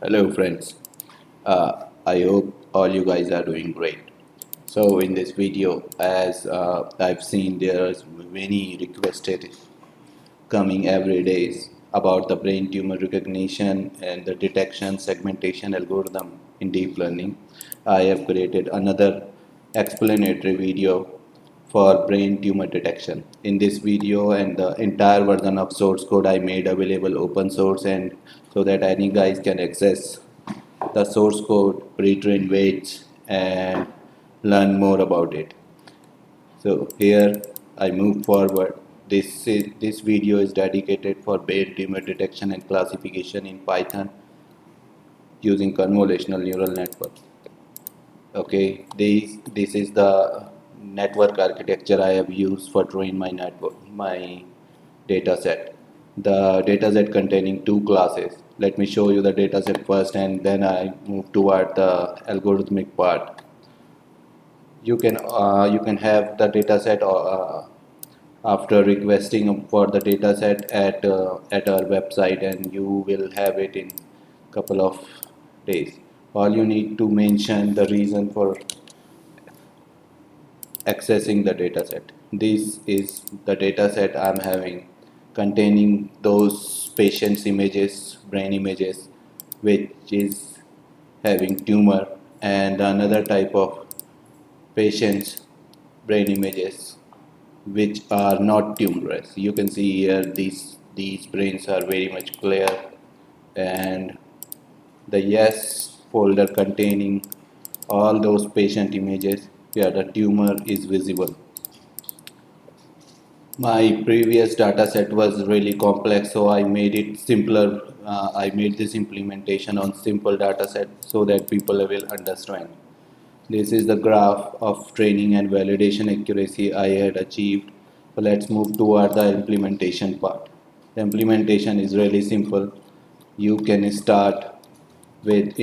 Hello friends, I hope all you guys are doing great. So in this video, as I've seen there's many requested coming every day about the brain tumor recognition and the detection segmentation algorithm in deep learning. I have created another explanatory video for brain tumor detection. In this video and the entire version of source code I made available open source and so that any guys can access the source code, pre-trained weights and learn more about it. So here I move forward. This video is dedicated for brain tumor detection and classification in Python using convolutional neural network. Okay, this is the network architecture I have used for train my data set. The data set containing two classes. Let me show you the data set first and then I move toward the algorithmic part. You can have the data set after requesting for the data set at our website, and you will have it in couple of days. All you need to mention the reason for accessing the data set. This is the data set I'm having containing those patients images, brain images, which is having tumor, and another type of patients brain images which are not tumorous. You can see here these brains are very much clear, and the yes folder containing all those patient images where the tumor is visible. My previous data set was really complex, so I made it simpler. I made this implementation on simple data set so that people will understand. This is the graph of training and validation accuracy I had achieved. So let's move toward the implementation part. The implementation is really simple. You can start with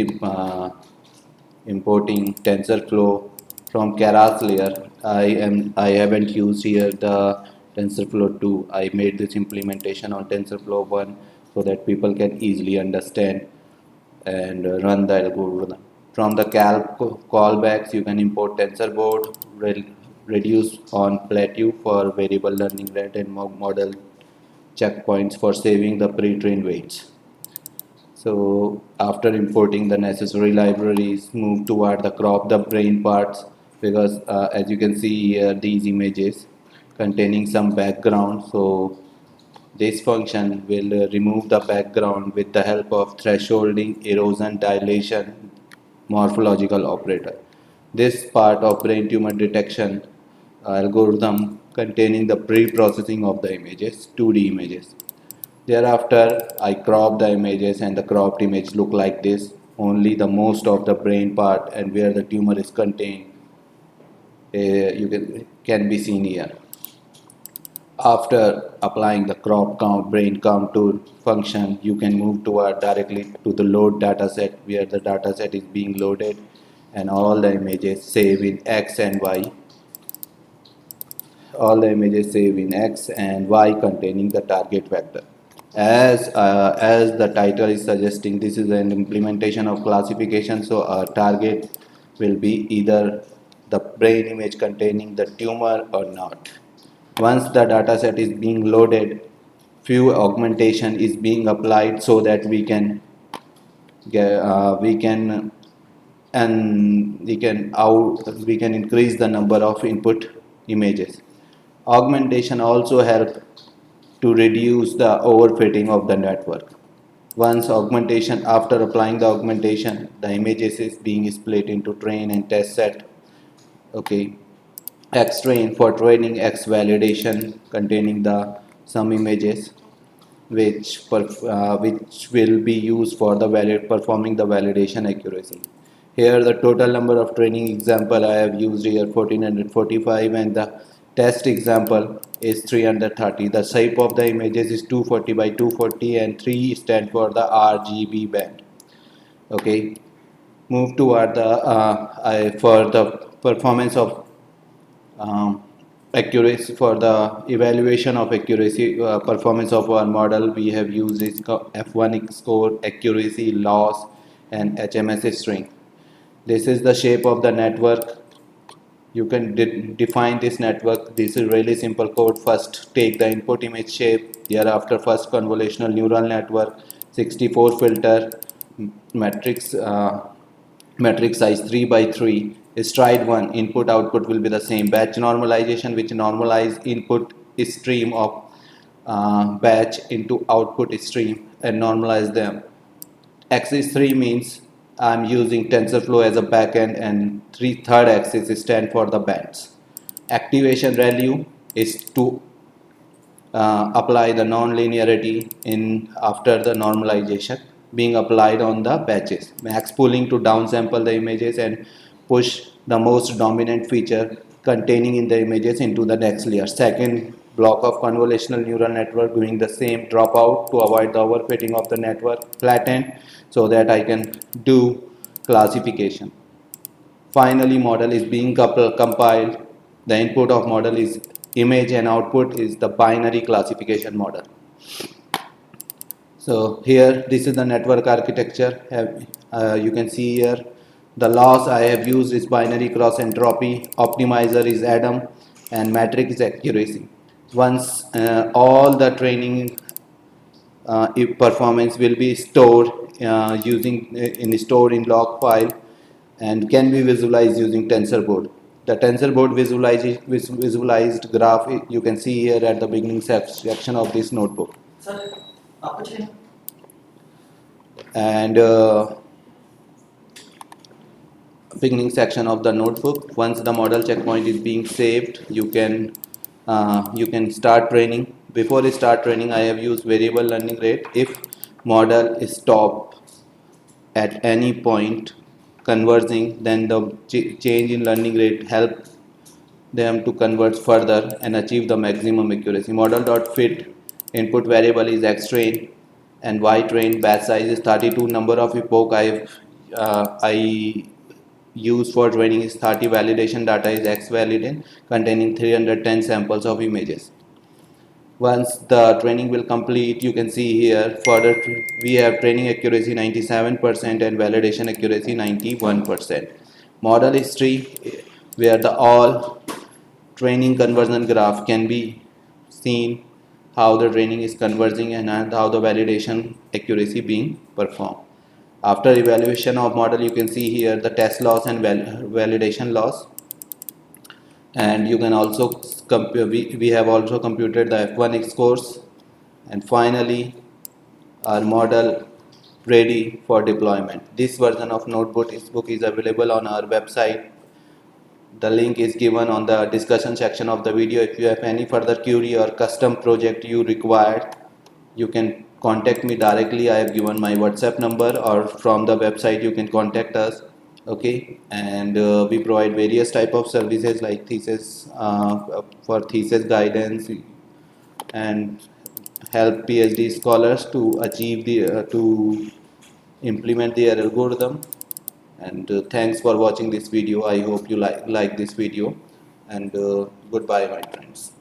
importing TensorFlow from Keras layer. I haven't used here the TensorFlow 2. I made this implementation on TensorFlow 1 so that people can easily understand and run the algorithm. From the callbacks, you can import TensorBoard, reduce on plateau for variable learning rate, and model checkpoints for saving the pre-trained weights. So after importing the necessary libraries, move toward the crop the brain parts, because as you can see here, these images containing some background. So this function will remove the background with the help of thresholding, erosion, dilation, morphological operator. This part of brain tumor detection algorithm containing the pre-processing of the images, 2D images. Thereafter, I crop the images and the cropped image look like this. Only the most of the brain part and where the tumor is contained can be seen here. After applying the crop count brain contour function, you can move toward directly to the load dataset where the dataset is being loaded and all the images save in X and Y. All the images save in X and Y containing the target vector. As the title is suggesting, this is an implementation of classification, so our target will be either the brain image containing the tumor or not. Once the dataset is being loaded, few augmentation is being applied so that we can increase the number of input images. Augmentation also help to reduce the overfitting of the network. After applying the augmentation, the images is being split into train and test set. Okay, X train for training, X validation containing the some images which will be used for the performing the validation accuracy. Here the total number of training example I have used here 1445, and the test example is 330. The shape of the images is 240 by 240 and 3 stand for the RGB band. Okay, move toward the for the performance of accuracy, for the evaluation of accuracy performance of our model. We have used this F1 score, accuracy, loss, and HMS string. This is the shape of the network. You can define this network. This is really simple code. First take the input image shape, thereafter first convolutional neural network, 64 filter, matrix matrix size 3 by 3, stride 1, input output will be the same, batch normalization which normalize input stream of batch into output stream and normalize them. Axis 3 means I'm using TensorFlow as a backend, and third axis stand for the bands. Activation value is to apply the non-linearity in after the normalization being applied on the batches. Max pooling to downsample the images and push the most dominant feature containing in the images into the next layer. Second block of convolutional neural network doing the same, dropout to avoid the overfitting of the network, flatten so that I can do classification. Finally, model is being compiled. The input of model is image and output is the binary classification model. So here, this is the network architecture. You can see here the loss I have used is binary cross entropy, optimizer is Adam, and matrix accuracy. Once all the training if performance will be stored stored in log file and can be visualized using TensorBoard. The TensorBoard visualized graph you can see here at the beginning section of this notebook. And beginning section of the notebook. Once the model checkpoint is being saved, you can start training. Before I start training, I have used variable learning rate. If model is stop at any point converging, then the change in learning rate help them to converge further and achieve the maximum accuracy. Model.fit input variable is x train and y train. Batch size is 32. Number of epoch I use for training is 30. Validation data is x validate containing 310 samples of images. Once the training will complete, you can see here further we have training accuracy 97% and validation accuracy 91%. Model history, where the all training conversion graph can be seen how the training is converging and how the validation accuracy being performed. After evaluation of model, you can see here the test loss and validation loss. And you can also we have also computed the F1X scores, and finally our model ready for deployment. This version of notebook is available on our website. The link is given on the discussion section of the video. If you have any further query or custom project you require, you can contact me directly. I have given my WhatsApp number, or from the website you can contact us. Okay, and we provide various type of services like thesis for thesis guidance and help PhD scholars to achieve the to implement their algorithm. And thanks for watching this video. I hope you like this video, and goodbye my friends.